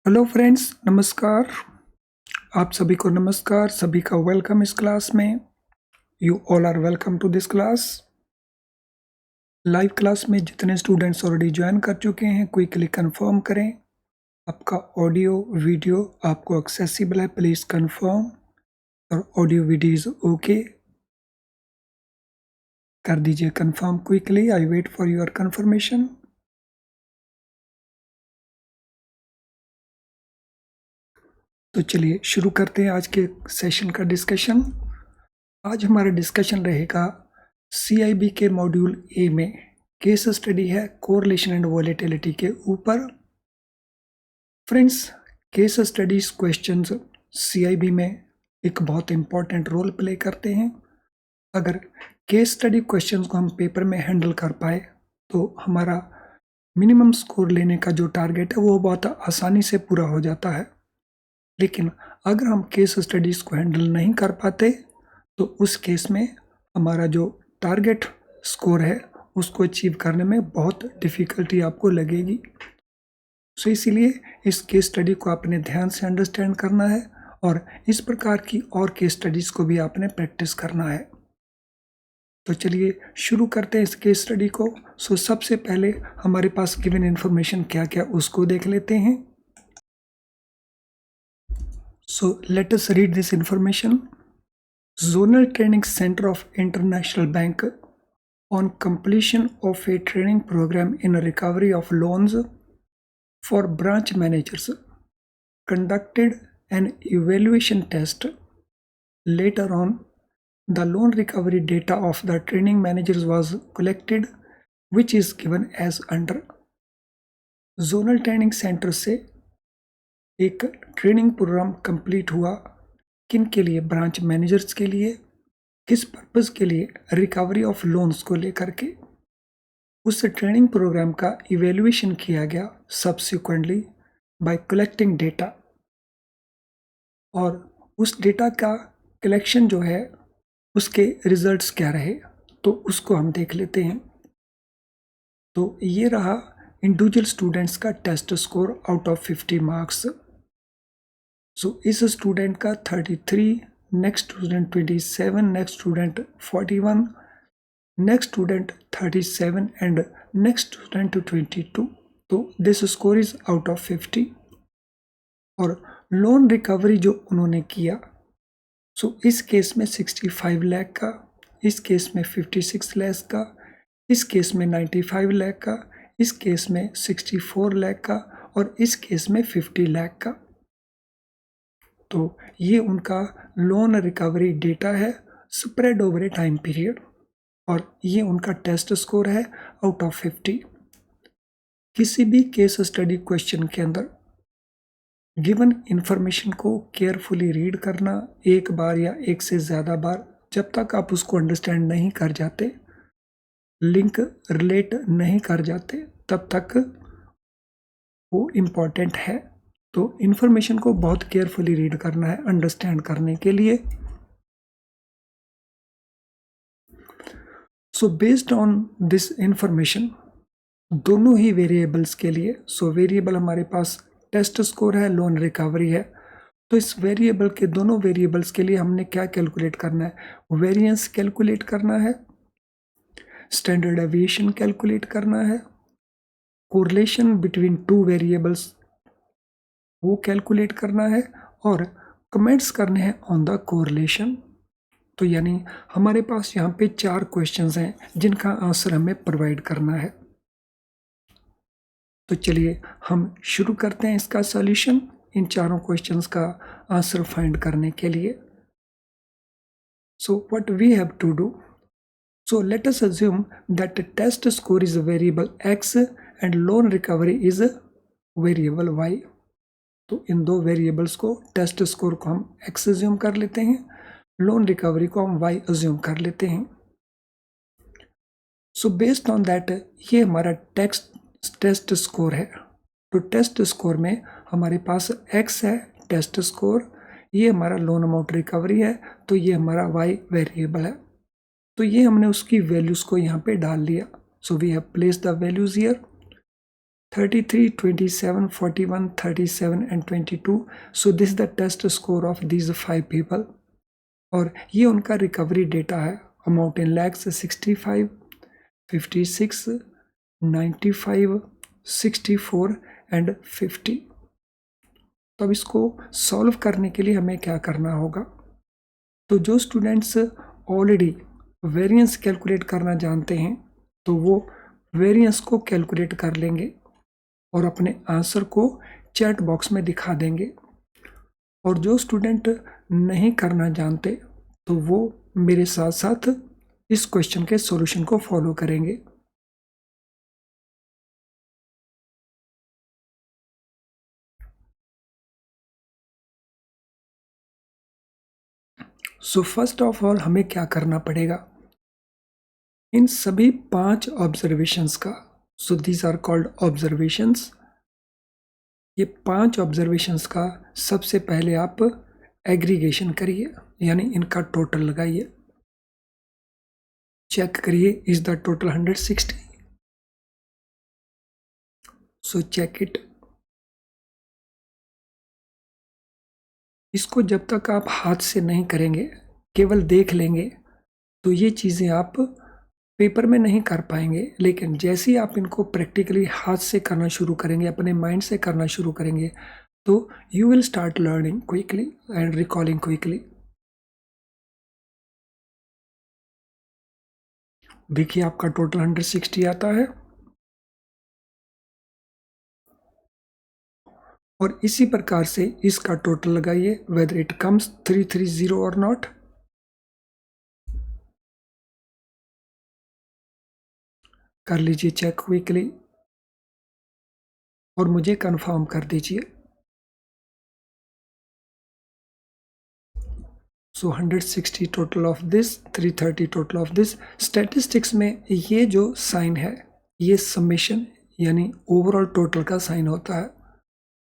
Hello friends, नमस्कार। आप सभी को नमस्कार, सभी का वेलकम इस क्लास में। You all are welcome to this class. Live class में जितने स्टूडेंट्स ऑलरेडी ज्वाइन कर चुके हैं, क्विकली कंफर्म करें आपका ऑडियो वीडियो आपको एक्सेसिबल है। प्लीज़ कंफर्म और ऑडियो वीडियो इज ओके। कर दीजिए confirm quickly. I wait for your confirmation. तो चलिए शुरू करते हैं आज के सेशन का डिस्कशन। आज हमारा डिस्कशन रहेगा CIB के मॉड्यूल ए में केस स्टडी है कोरिलेशन एंड वोलेटिलिटी के ऊपर। Friends, case studies questions CIB में एक बहुत इंपॉर्टेंट रोल प्ले करते हैं। अगर केस स्टडी क्वेश्चंस को हम पेपर में हैंडल कर पाए तो हमारा मिनिमम स्कोर लेने का जो टारगेट है वो बहुत आसानी से पूरा हो जाता है। लेकिन अगर हम केस स्टडीज़ को हैंडल नहीं कर पाते तो उस केस में हमारा जो टारगेट स्कोर है उसको अचीव करने में बहुत डिफ़िकल्टी आपको लगेगी। सो इसीलिए इस केस स्टडी को आपने ध्यान से अंडरस्टैंड करना है और इस प्रकार की और केस स्टडीज़ को भी आपने प्रैक्टिस करना है। तो चलिए शुरू करते हैं इस केस स्टडी को। सो सबसे पहले हमारे पास गिवन इन्फॉर्मेशन क्या क्या उसको देख लेते हैं। So let us read this information. Zonal Training Center of International Bank, on completion of a training program in recovery of loans for branch managers, conducted an evaluation test. Later on, the loan recovery data of the training managers was collected, which is given as under. Zonal Training Center से एक training programme complete हुआ। किन के लिए? Branch managers के लिए। किस purpose के लिए? रिकवरी ऑफ लोन्स को लेकर के। उस ट्रेनिंग प्रोग्राम का इवेल्युएशन किया गया सब्सिक्वेंटली बाय कलेक्टिंग डेटा, और उस डेटा का कलेक्शन जो है उसके रिजल्ट्स क्या रहे तो उसको हम देख लेते हैं। तो ये रहा इंडिविजुअल स्टूडेंट्स का test score out of 50 marks. So इस स्टूडेंट का 33, next student 27, next student 41, next student 37 and next student 22। तो this score is out of 50। और लोन रिकवरी जो उन्होंने किया, सो इस केस में 65 लाख का, इस केस में 56 लाख का, इस केस में 95 लाख का, इस केस में 64 लाख का और इस केस में 50 लाख का। तो ये उनका लोन रिकवरी डेटा है स्प्रेड ओवर ए टाइम पीरियड, और ये उनका टेस्ट स्कोर है आउट ऑफ 50। किसी भी केस स्टडी क्वेश्चन के अंदर गिवन इंफॉर्मेशन को केयरफुली रीड करना, एक बार या एक से ज़्यादा बार, जब तक आप उसको अंडरस्टैंड नहीं कर जाते, लिंक रिलेट नहीं कर जाते, तब तक वो इम्पॉर्टेंट है। तो इन्फॉर्मेशन को बहुत केयरफुली रीड करना है अंडरस्टैंड करने के लिए। So based on this information, दोनों ही वेरिएबल्स के लिए, सो वेरिएबल हमारे पास टेस्ट स्कोर है, लोन रिकवरी है, तो इस वेरिएबल के दोनों वेरिएबल्स के लिए हमने क्या कैलकुलेट करना है? वेरिएंस कैलकुलेट करना है, स्टैंडर्ड डेविएशन कैलकुलेट करना है, कोरिलेशन बिटवीन टू वेरिएबल्स वो कैलकुलेट करना है, और कमेंट्स करने हैं ऑन द कोरिलेशन। तो यानी हमारे पास यहाँ पे 4 क्वेश्चंस हैं जिनका आंसर हमें प्रोवाइड करना है। तो चलिए हम शुरू करते हैं इसका सॉल्यूशन, इन चारों क्वेश्चंस का आंसर फाइंड करने के लिए। So what we have to do, so let us assume that test score is variable x and loan recovery is variable y। तो इन दो वेरिएबल्स को, टेस्ट स्कोर को हम x अज्यूम कर लेते हैं, लोन रिकवरी को हम y अज्यूम कर लेते हैं। सो बेस्ड ऑन दैट ये हमारा टेस्ट स्कोर है। तो टेस्ट स्कोर में हमारे पास x है टेस्ट स्कोर, ये हमारा लोन अमाउंट रिकवरी है, तो ये हमारा y वेरिएबल है। तो ये हमने उसकी वैल्यूज़ को यहाँ पे डाल लिया। So we have place the values here. 33, 27, 41, 37 and 22. So this is the test score of these 5 people. और ये उनका रिकवरी डेटा है. Amount in lakhs 65, 56, 95, 64 and 50. तो अब इसको सॉल्व करने के लिए हमें क्या करना होगा? तो जो स्टूडेंट्स ऑलरेडी वेरिएंस कैलकुलेट करना जानते हैं तो वो वेरिएंस को कैलकुलेट कर लेंगे और अपने आंसर को चैट बॉक्स में दिखा देंगे. और जो स्टूडेंट नहीं करना जानते तो वो मेरे साथ साथ इस क्वेश्चन के सॉल्यूशन को फॉलो करेंगे. सो फर्स्ट ऑफ ऑल हमें क्या करना पड़ेगा? इन सभी 5 ऑब्जर्वेशंस का, so these are called observations. ये 5 ऑब्जर्वेशंस का सबसे पहले आप एग्रीगेशन करिए, यानी इनका टोटल लगाइए. चेक करिए, is the total 160? So check it. इसको जब तक आप हाथ से नहीं करेंगे, केवल देख लेंगे, तो ये चीज़ें आप पेपर में नहीं कर पाएंगे. लेकिन जैसे ही आप इनको प्रैक्टिकली हाथ से करना शुरू करेंगे, अपने माइंड से करना शुरू करेंगे, तो you will start learning quickly and recalling quickly. देखिए आपका टोटल 160 आता है. और इसी प्रकार से इसका टोटल लगाइए, वेदर इट कम्स 330 और नॉट. कर लीजिए चेक क्विकली और मुझे कंफर्म कर दीजिए. सो 160 total of this, 330 total of this. Statistics में ये जो साइन है ये समेशन यानी ओवरऑल टोटल का साइन होता है,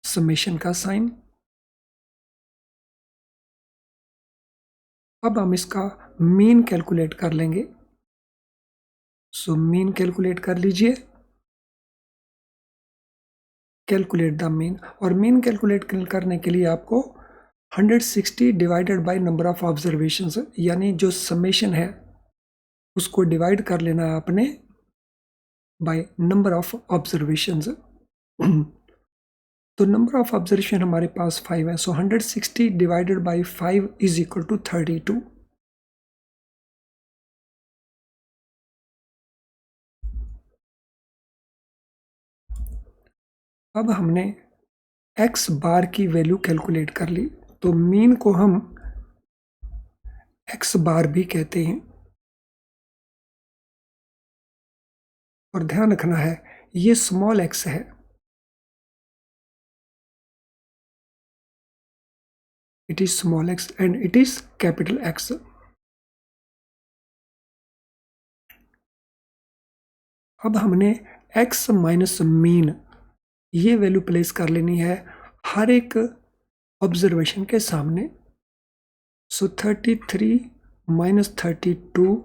समेशन का साइन. अब हम इसका मीन कैलकुलेट कर लेंगे. सो मीन कैलकुलेट कर लीजिए. Calculate the mean. और मीन कैलकुलेट करने के लिए आपको 160 divided by number of observations, यानी जो समेशन है उसको डिवाइड कर लेना है आपने बाय नंबर ऑफ ऑब्जर्वेशंस. तो नंबर ऑफ ऑब्जर्वेशन हमारे पास 5 है. So 160 divided by 5 is equal to 32. अब हमने x बार की वैल्यू कैलकुलेट कर ली. तो मीन को हम x बार भी कहते हैं. और ध्यान रखना है ये स्मॉल x है. It is small x and it is capital X. अब हमने x माइनस मीन ये वैल्यू प्लेस कर लेनी है हर एक ऑब्जर्वेशन के सामने. सो 33 माइनस 32,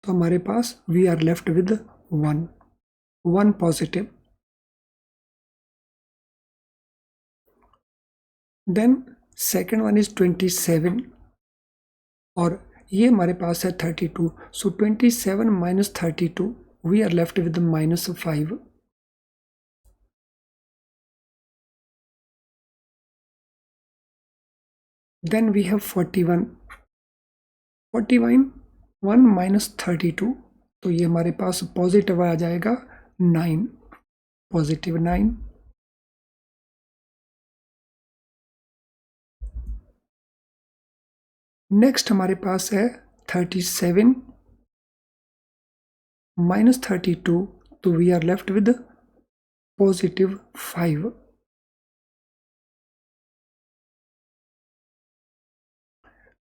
तो हमारे पास we are left with 1 positive. Then second one is 27 और ये हमारे पास है 32. So 27 minus 32 we are left with -5. Then we have 41. 1 minus 32, तो ये हमारे पास पॉजिटिव आ जाएगा 9, पॉजिटिव 9. नेक्स्ट हमारे पास है 37 माइनस 32, तो we are left with positive 5.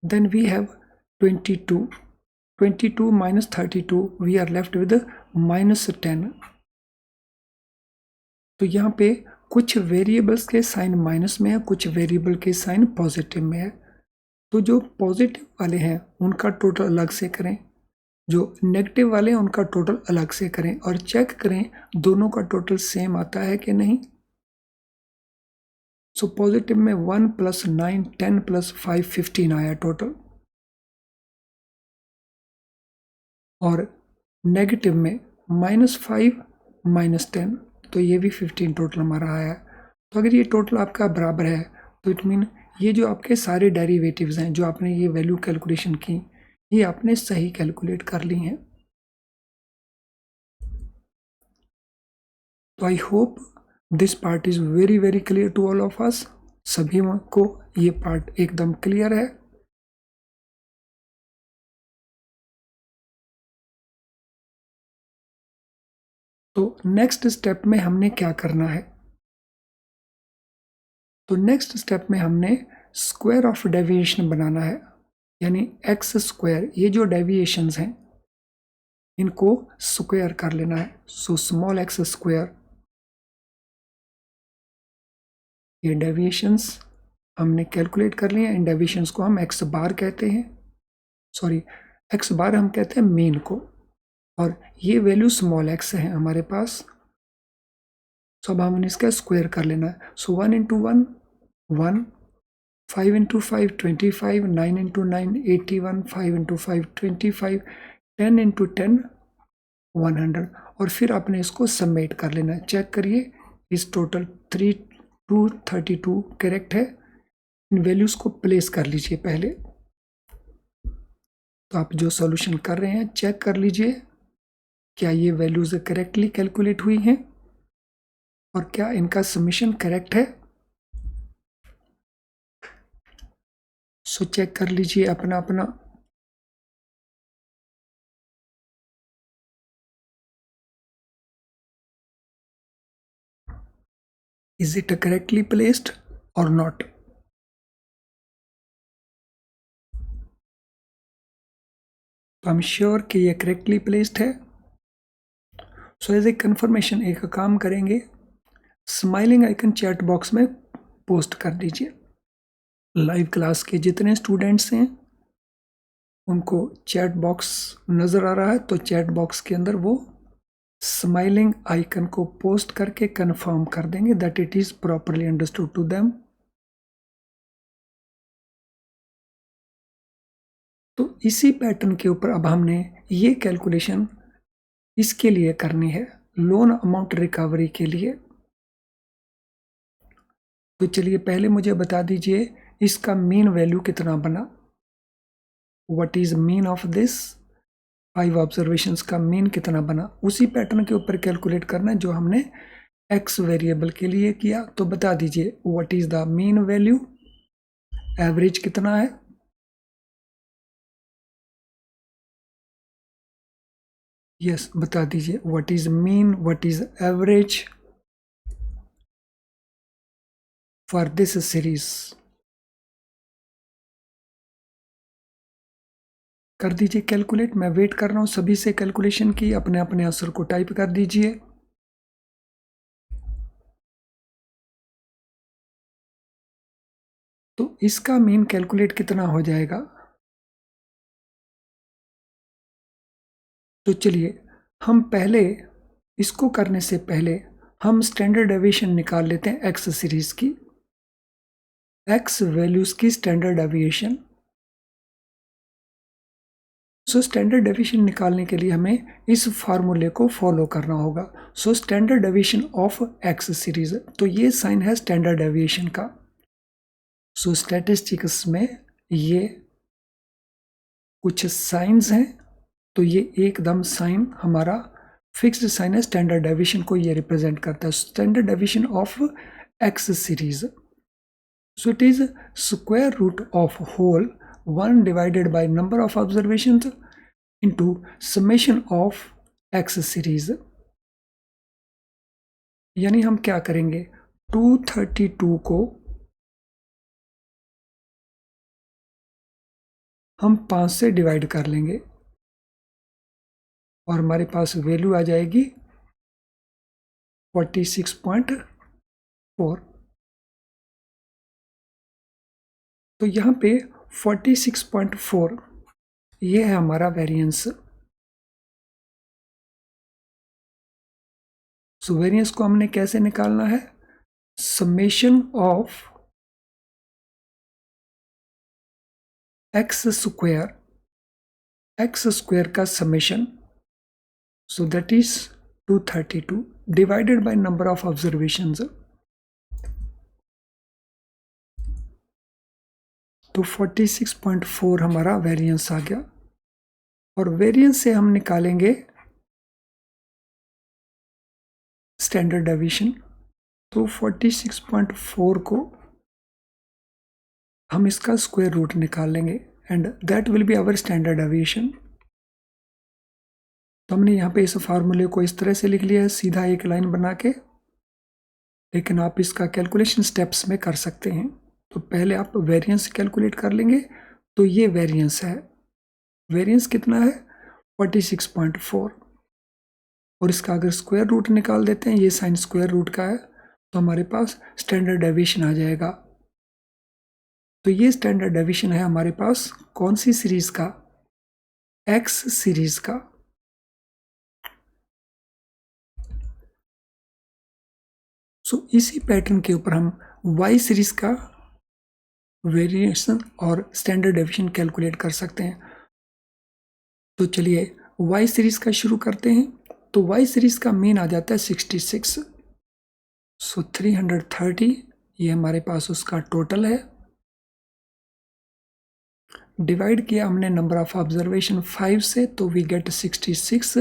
Then we have 22. 22 minus 32 we are left with -10. तो यहाँ पे कुछ वेरिएबल्स के साइन माइनस में है, कुछ वेरिएबल के साइन पॉजिटिव में है. तो जो पॉजिटिव वाले हैं उनका टोटल अलग से करें जो नेगेटिव वाले हैं उनका टोटल अलग से करें और चेक करें दोनों का टोटल सेम आता है कि नहीं। सो पॉजिटिव में 1 + 9 10 + 5 15 आया टोटल, और नेगेटिव में -5 -10, तो ये भी 15 टोटल हमारा आया। तो अगर ये टोटल आपका बराबर है तो इट मीन ये जो आपके सारे डेरिवेटिव्स हैं, जो आपने ये वैल्यू कैलकुलेशन की, ये आपने सही कैलकुलेट कर ली हैं। तो I hope this part is very very clear to all of us. सभी को ये पार्ट एकदम क्लियर है। तो नेक्स्ट स्टेप में हमने क्या करना है? तो नेक्स्ट स्टेप में हमने स्क्वायर ऑफ डेविएशन बनाना है, यानी एक्स स्क्वायर, ये जो डेविएशंस हैं इनको स्क्वायर कर लेना है। सो स्मॉल एक्स स्क्वायर, ये डेविएशंस हमने कैलकुलेट कर लिए हैं। इन डेविएशंस को हम एक्स बार कहते हैं, सॉरी एक्स बार हम कहते हैं मीन को, और ये वैल्यू स्मॉल एक्स है हमारे पास। सो अब हमने इसका स्क्वायर कर लेना है। सो 1 × 1 1, 5 × 5 25, 9 × 9 81, 5 × 5 25, 10 × 10 100, और फिर आपने इसको सबमिट कर लेना है। चेक करिए इस टोटल 3232 करेक्ट है। इन वैल्यूज़ को प्लेस कर लीजिए पहले। तो आप जो सॉल्यूशन कर रहे हैं चेक कर लीजिए क्या ये वैल्यूज़ करेक्टली कैलकुलेट हुई हैं और क्या इनका समीशन करेक्ट है। सो चेक कर लीजिए अपना अपना। Is it correctly placed or not? तो आई एम श्योर कि ये करेक्टली प्लेस्ड है। सो एज ए कंफर्मेशन एक काम करेंगे, स्माइलिंग आइकन चैट बॉक्स में पोस्ट कर दीजिए। लाइव क्लास के जितने स्टूडेंट्स हैं उनको चैट बॉक्स नज़र आ रहा है, तो चैट बॉक्स के अंदर वो स्माइलिंग आइकन को पोस्ट करके कंफर्म कर देंगे that it is properly understood to them. तो इसी पैटर्न के ऊपर अब हमने ये कैलकुलेशन इसके लिए करनी है, लोन अमाउंट रिकवरी के लिए। तो चलिए पहले मुझे बता दीजिए इसका मीन वैल्यू कितना बना। What is mean of this 5 observations का मीन कितना बना, उसी पैटर्न के ऊपर कैलकुलेट करना है जो हमने एक्स वेरिएबल के लिए किया। तो बता दीजिए what is the mean value, average कितना है। यस बता दीजिए what is mean, what is average for this series. कर दीजिए कैलकुलेट, मैं वेट कर रहा हूँ सभी से कैलकुलेशन की। अपने अपने आंसर को टाइप कर दीजिए। तो इसका मीन कैलकुलेट कितना हो जाएगा। तो चलिए हम पहले इसको करने से पहले हम स्टैंडर्ड डेविएशन निकाल लेते हैं एक्स सीरीज की, एक्स वैल्यूज की standard deviation. So standard deviation निकालने के लिए हमें इस फार्मूले को फॉलो करना होगा। So standard deviation of X series, तो ये साइन है स्टैंडर्ड डेविएशन का। सो स्टैटिस्टिक्स में ये कुछ साइंस हैं, तो ये एकदम साइन हमारा फिक्स्ड साइन है, स्टैंडर्ड डेविएशन को ये रिप्रेजेंट करता है। Standard deviation of X series, so it is square root of whole 1 divided by number of observations into summation of X series. यानी हम क्या करेंगे, 232 को हम 5 से डिवाइड कर लेंगे और हमारे पास वैल्यू आ जाएगी 46.4। तो यहाँ पे 46.4 ये है हमारा वेरिएंस। सो वेरिएंस को हमने कैसे निकालना है, समेशन ऑफ एक्स स्क्वायर का summation, so that is 232 divided by number of observations. तो 46.4 हमारा वेरिएंस आ गया, और वेरिएंस से हम निकालेंगे स्टैंडर्ड डेविएशन। तो 46.4 को हम इसका स्क्वायर रूट निकाल लेंगे and that will be our standard deviation. तो हमने यहाँ पे इस फार्मूले को इस तरह से लिख लिया है, सीधा एक लाइन बना के, लेकिन आप इसका कैलकुलेशन स्टेप्स में कर सकते हैं। तो पहले आप वेरिएंस कैलकुलेट कर लेंगे। तो ये वेरिएंस है, वेरिएंस कितना है 46.4, और इसका अगर स्क्वायर रूट निकाल देते हैं, ये साइन स्क्वायर रूट का है, तो हमारे पास स्टैंडर्ड डेविएशन आ जाएगा। तो ये स्टैंडर्ड डेविएशन है हमारे पास कौन सी सीरीज का, एक्स सीरीज का। सो इसी पैटर्न के ऊपर हम वाई सीरीज का वेरिएशन और स्टैंडर्ड डेविएशन कैलकुलेट कर सकते हैं। तो चलिए वाई सीरीज का शुरू करते हैं। तो वाई सीरीज का मीन आ जाता है 66, सो 330 ये हमारे पास उसका टोटल है। डिवाइड किया हमने नंबर ऑफ ऑब्जर्वेशन 5 से, तो we get 66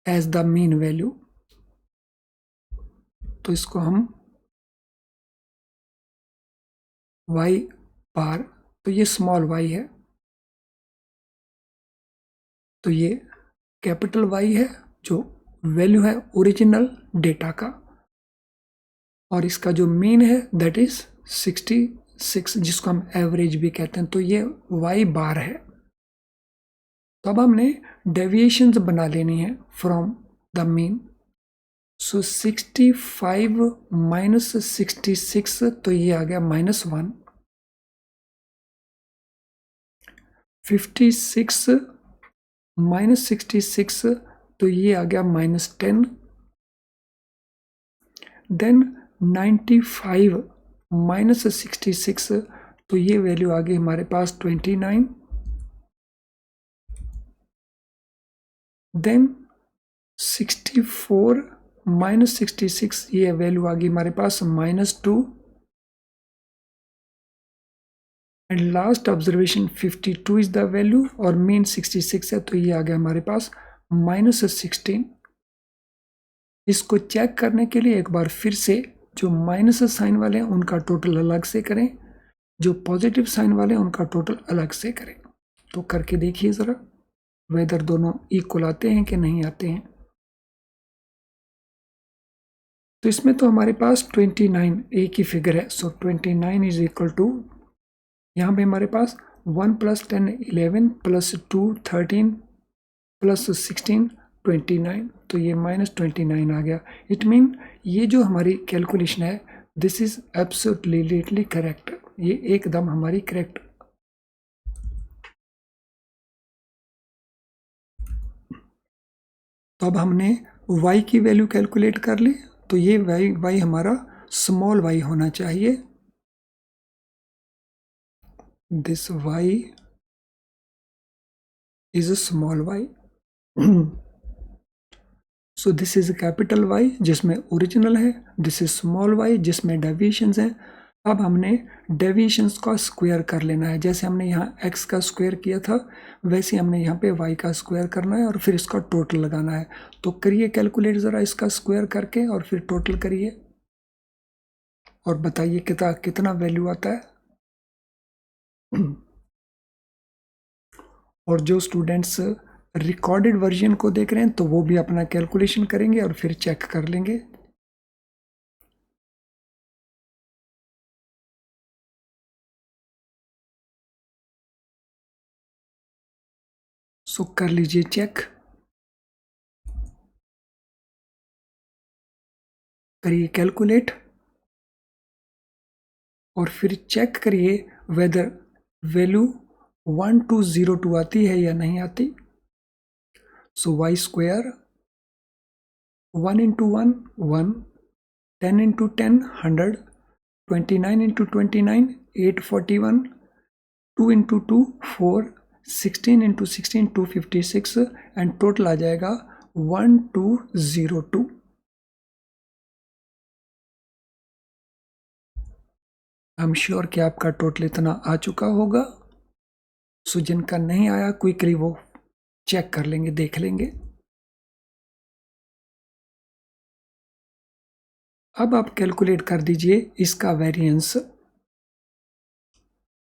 as the mean value. तो इसको हम y बार, तो ये स्मॉल y है, तो ये कैपिटल Y है जो वैल्यू है ओरिजिनल डेटा का, और इसका जो मीन है दैट इज 66 जिसको हम एवरेज भी कहते हैं। तो ये y बार है। तो अब हमने डेविएशंस बना लेनी है from the mean. So 65 minus 66, तो ये आ गया -1। 56 माइनस 66, तो ये आ गया -10। देन 95 माइनस 66, तो ये वैल्यू आ गई हमारे पास 29। देन 64 माइनस 66, ये वैल्यू आ गई हमारे पास -2। And last observation 52 is the value, और मीन 66 है, तो ये आ गया हमारे पास -16। इसको चेक करने के लिए एक बार फिर से जो माइनस साइन वाले हैं उनका टोटल अलग से करें, जो पॉजिटिव साइन वाले हैं उनका टोटल अलग से करें। तो करके देखिए ज़रा वेदर दोनों इक्वल आते हैं कि नहीं आते हैं। तो इसमें तो हमारे पास 29 एक ही फिगर है, सो 29 इज इक्वल टू, यहाँ पे हमारे पास 1 + 10 11 + 2 13 + 16 29, तो ये -29 आ गया। इट मीन ये जो हमारी कैलकुलेशन है दिस इज एब्सोल्युटली करेक्ट, ये एकदम हमारी करेक्ट। तो अब हमने y की वैल्यू कैलकुलेट कर ली। तो ये y हमारा स्मॉल y होना चाहिए। This y is a small y। So this is capital Y जिसमें ओरिजिनल है, दिस इज स्मॉल y जिसमें डेविएशंस हैं। अब हमने डेविएशंस का स्क्वायर कर लेना है, जैसे हमने यहाँ x का स्क्वायर किया था वैसे हमने यहाँ पे y का स्क्वायर करना है और फिर इसका टोटल लगाना है। तो करिए कैलकुलेट ज़रा इसका स्क्वायर करके और फिर टोटल करिए और बताइए कितना वैल्यू आता है। और जो स्टूडेंट्स रिकॉर्डेड वर्जन को देख रहे हैं तो वो भी अपना कैलकुलेशन करेंगे और फिर चेक कर लेंगे। सो कर लीजिए चेक, करिए कैलकुलेट और फिर चेक करिए वेदर वैल्यू 1202 आती है या नहीं आती। सो y² 1 into 1 1, 10 into 10 100, 29 into 29 841, 2 into 2 4, 16 into 16 256 and total आ जाएगा 1202। आई एम श्योर कि आपका टोटल इतना आ चुका होगा। सो जिनका नहीं आया क्विकली वो चेक कर लेंगे, देख लेंगे। अब आप कैलकुलेट कर दीजिए इसका वेरिएंस।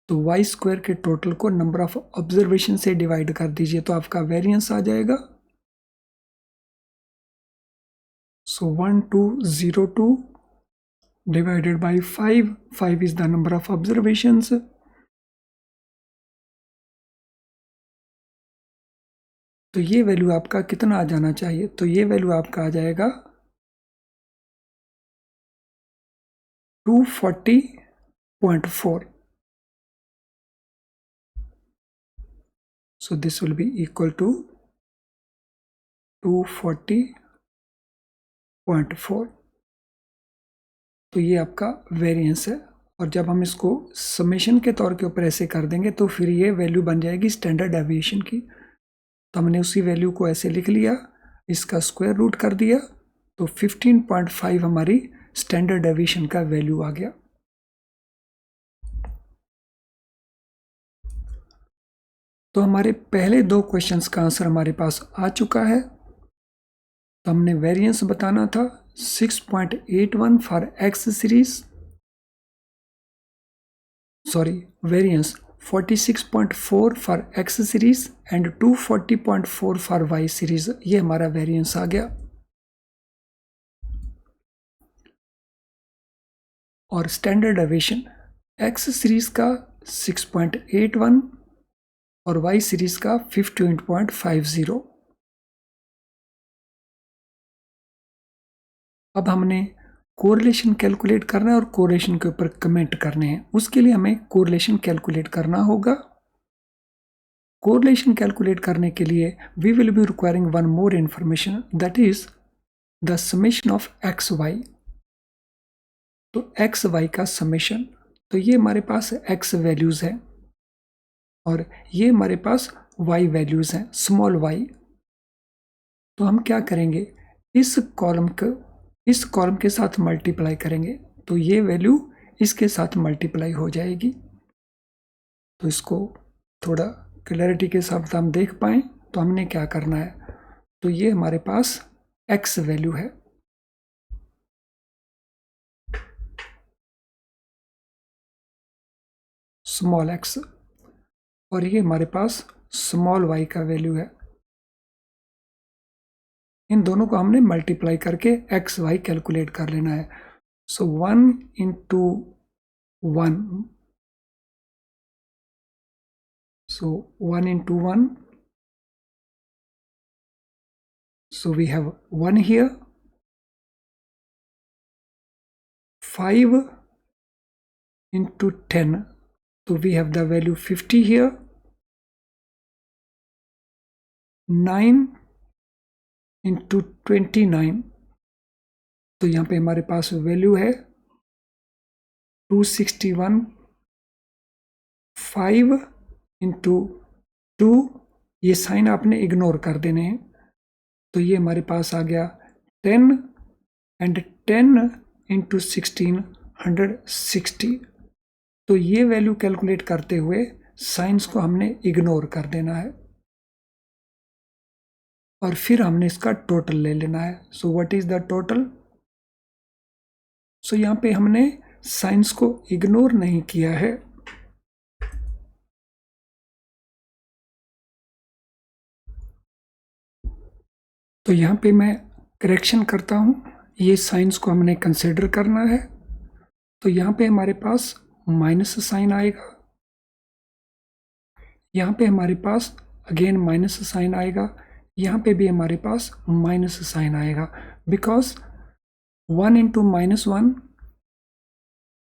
तो वाई स्क्वायर के टोटल को नंबर ऑफ ऑब्जर्वेशन से डिवाइड कर दीजिए तो आपका वेरिएंस आ जाएगा। सो 1202 divided by 5, 5 is the number of observations. तो ये वैल्यू आपका कितना आ जाना चाहिए? तो ये वैल्यू आपका आ जाएगा 240.4. So this will be equal to 240.4. तो ये आपका वेरिएंस है। और जब हम इसको समेशन के तौर के ऊपर ऐसे कर देंगे तो फिर ये वैल्यू बन जाएगी स्टैंडर्ड डेविएशन की। तो हमने उसी वैल्यू को ऐसे लिख लिया, इसका स्क्वायर रूट कर दिया, तो 15.5 हमारी स्टैंडर्ड डेविएशन का वैल्यू आ गया। तो हमारे पहले दो क्वेश्चंस का आंसर हमारे पास आ चुका है। तो हमने वेरिएंस बताना था 6.81 for X series, sorry variance 46.4 for X series and 240.4 for Y series. ये हमारा वेरिएंस आ गया। और स्टैंडर्ड डेविएशन एक्स सीरीज का 6.81 और वाई सीरीज का 15.50। अब हमने कोरिलेशन कैलकुलेट करना है और कोरिलेशन के ऊपर कमेंट करने हैं। उसके लिए हमें कोरिलेशन कैलकुलेट करना होगा। कोरिलेशन कैलकुलेट करने के लिए we will be requiring one more information, that is the summation of X Y. तो एक्स वाई का समेशन, तो ये हमारे पास एक्स वैल्यूज है और ये हमारे पास वाई वैल्यूज हैं, स्मॉल वाई। तो हम क्या करेंगे, इस कॉलम के साथ मल्टीप्लाई करेंगे तो ये वैल्यू इसके साथ मल्टीप्लाई हो जाएगी। तो इसको थोड़ा क्लैरिटी के साथ हम देख पाएं तो हमने क्या करना है, तो ये हमारे पास एक्स वैल्यू है, स्मॉल एक्स, और ये हमारे पास स्मॉल वाई का वैल्यू है। इन दोनों को हमने मल्टीप्लाई करके एक्स वाई कैलकुलेट कर लेना है। सो 1 into 1, so 1 into 1, so we have 1 here, 5 into 10, so we have the value 50 here, 9 into 29, तो यहाँ पे हमारे पास वैल्यू है 261, 5 into 2, ये साइन आपने इग्नोर कर देने हैं। तो ये हमारे पास आ गया 10 एंड 10 into 16, 160। तो ये वैल्यू कैलकुलेट करते हुए साइंस को हमने इग्नोर कर देना है और फिर हमने इसका टोटल ले लेना है। So what is the total? So यहाँ पे हमने साइंस को इग्नोर नहीं किया है, तो यहाँ पे मैं करेक्शन करता हूँ। ये साइंस को हमने कंसिडर करना है, तो यहाँ पे हमारे पास माइनस साइन आएगा, यहाँ पे हमारे पास अगेन माइनस साइन आएगा, यहाँ पे भी हमारे पास माइनस साइन आएगा, बिकॉज 1 into -1,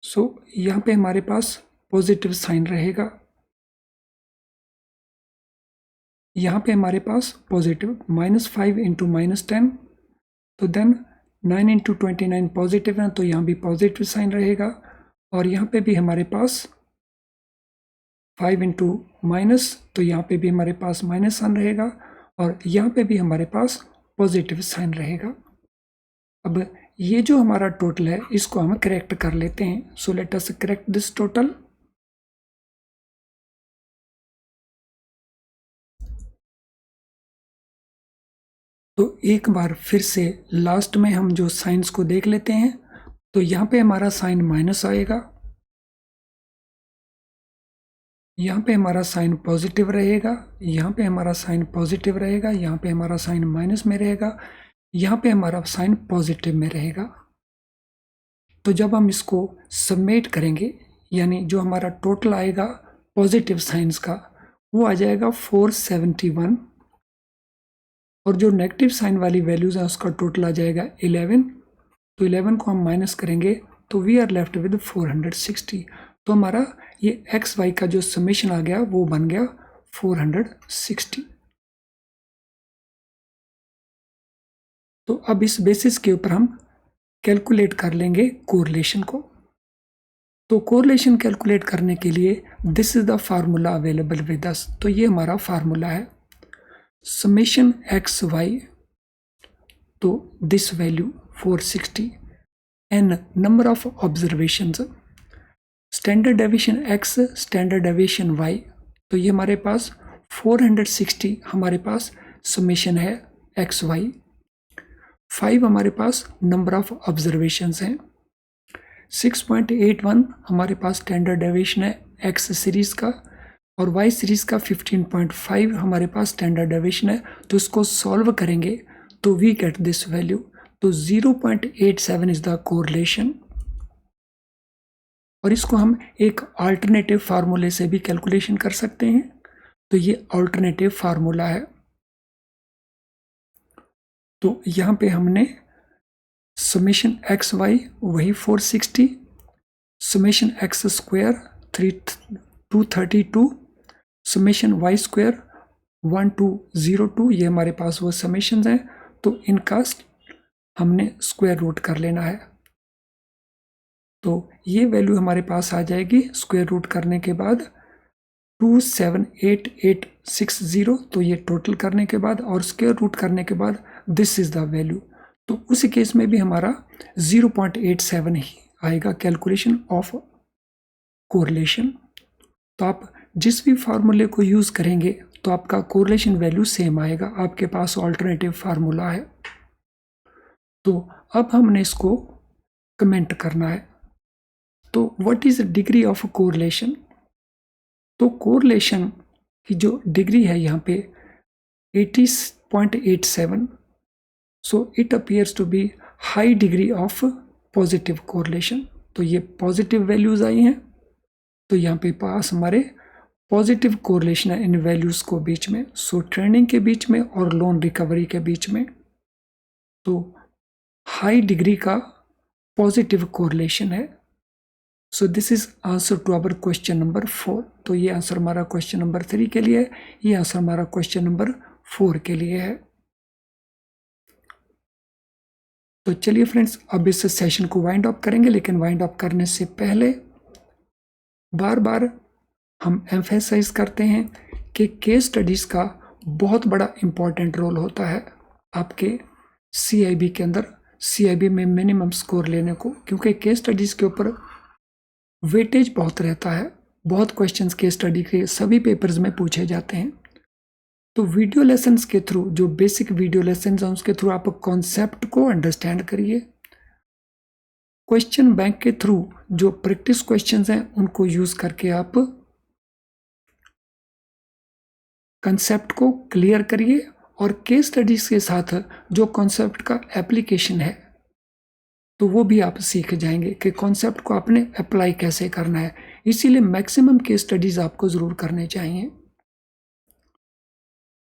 सो यहाँ पे हमारे पास पॉजिटिव साइन रहेगा, यहाँ पे हमारे पास पॉजिटिव -5 into -10, तो देन 9 इंटू 29 पॉजिटिव है, तो यहाँ भी पॉजिटिव साइन रहेगा, और यहाँ पे भी हमारे पास 5 इंटू माइनस, तो यहाँ पे भी हमारे पास माइनस साइन रहेगा, और यहाँ पे भी हमारे पास पॉजिटिव साइन रहेगा। अब ये जो हमारा टोटल है इसको हम करेक्ट कर लेते हैं। सो let us correct this total. तो एक बार फिर से लास्ट में हम जो साइंस को देख लेते हैं। तो यहाँ पे हमारा साइन माइनस आएगा, यहाँ पे हमारा साइन पॉजिटिव रहेगा, यहाँ पे हमारा साइन पॉजिटिव रहेगा, यहाँ पे हमारा साइन माइनस में रहेगा, यहाँ पे हमारा साइन पॉजिटिव में रहेगा। तो जब हम इसको सबमेट करेंगे, यानी जो हमारा टोटल आएगा पॉजिटिव साइंस का, वो आ जाएगा 471, और जो नेगेटिव साइन वाली वैल्यूज है उसका टोटल आ जाएगा 11। तो 11 को हम माइनस करेंगे तो वी आर लेफ्ट विद 460। तो हमारा ये एक्स वाई का जो समेशन आ गया वो बन गया 460। तो अब इस बेसिस के ऊपर हम कैलकुलेट कर लेंगे कोरिलेशन को। तो कोरिलेशन कैलकुलेट करने के लिए this is the formula available with us. तो ये हमारा फार्मूला है समेशन एक्स वाई, तो this value 460 N number of observations, standard deviation X, standard deviation Y, तो ये हमारे पास 460 हमारे पास समेशन है एक्स वाई। 5 हमारे पास नंबर ऑफ ऑब्जर्वेशंस हैं, 6.81 हमारे पास स्टैंडर्ड डेविएशन है एक्स सीरीज का, और वाई सीरीज का 15.5 हमारे पास स्टैंडर्ड डेविएशन है। तो इसको सॉल्व करेंगे तो वी गेट दिस वैल्यू। तो 0.87 इज द कोरिलेशन, और इसको हम एक अल्टरनेटिव फार्मूले से भी कैलकुलेशन कर सकते हैं। तो ये अल्टरनेटिव फार्मूला है। तो यहाँ पे हमने समेशन एक्स वाई वही 460, summation X square 232, summation Y square 1202, ये हमारे पास वो समेशंस हैं। तो इनका हमने स्क्वायर रूट कर लेना है। तो ये वैल्यू हमारे पास आ जाएगी स्क्वायर रूट करने के बाद 278,860। तो ये टोटल करने के बाद और स्क्वायर रूट करने के बाद दिस इज द वैल्यू। तो उसी केस में भी हमारा 0.87 ही आएगा कैलकुलेशन ऑफ कोरिलेशन। तो आप जिस भी फार्मूले को यूज़ करेंगे तो आपका कोरिलेशन वैल्यू सेम आएगा। आपके पास ऑल्टरनेटिव फार्मूला है। तो अब हमने इसको कमेंट करना है। तो what is degree of correlation? तो कोरिलेशन की जो डिग्री है यहाँ पे 80.87, so it appears to be high degree of positive correlation. तो ये पॉजिटिव वैल्यूज आई हैं, तो यहाँ पे पास हमारे पॉजिटिव कोरिलेशन है इन वैल्यूज को बीच में, सो ट्रेंडिंग के बीच में और लोन रिकवरी के बीच में। तो हाई डिग्री का पॉजिटिव कोरिलेशन है। So this is answer to our question number 4। तो ये आंसर हमारा क्वेश्चन नंबर 3 के लिए है, ये आंसर हमारा क्वेश्चन नंबर 4 के लिए है। तो चलिए फ्रेंड्स, अब इस सेशन को वाइंड अप करेंगे, लेकिन वाइंड अप करने से पहले बार बार हम एम्फेसाइज करते हैं कि केस स्टडीज़ का बहुत बड़ा इम्पॉर्टेंट रोल होता है आपके CIB के अंदर, CIB में मिनिमम स्कोर लेने को, क्योंकि केस स्टडीज़ के ऊपर वेटेज बहुत रहता है। बहुत क्वेश्चंस केस स्टडी के सभी पेपर्स में पूछे जाते हैं। तो वीडियो लेसन्स के थ्रू, जो बेसिक वीडियो लेसन्स हैं उसके थ्रू आप कॉन्सेप्ट को अंडरस्टैंड करिए। क्वेश्चन बैंक के थ्रू जो प्रैक्टिस क्वेश्चंस हैं उनको यूज करके आप कंसेप्ट को क्लियर करिए, और केस स्टडीज के साथ जो कॉन्सेप्ट का एप्लीकेशन है तो वो भी आप सीख जाएंगे कि कॉन्सेप्ट को आपने अप्लाई कैसे करना है। इसीलिए मैक्सिमम केस स्टडीज आपको ज़रूर करने चाहिए।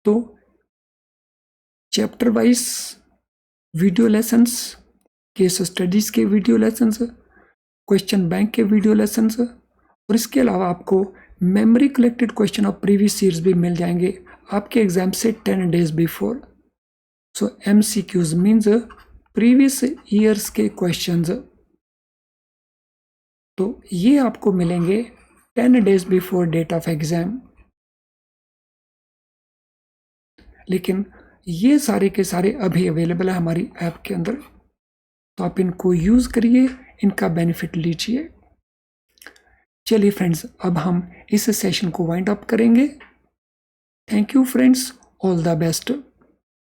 तो chapter wise video lessons, case studies के वीडियो लेसन्स, क्वेश्चन बैंक के वीडियो लेसन्स, और इसके अलावा आपको memory collected question of previous years भी मिल जाएंगे आपके एग्जाम से 10 days before. So MCQs means previous years के क्वेश्चंस, तो ये आपको मिलेंगे 10 days before date of exam. लेकिन ये सारे के सारे अभी अवेलेबल है हमारी ऐप के अंदर, तो आप इनको यूज़ करिए, इनका बेनिफिट लीजिए। चलिए फ्रेंड्स, अब हम इस सेशन को वाइंड अप करेंगे। Thank you friends, all the best.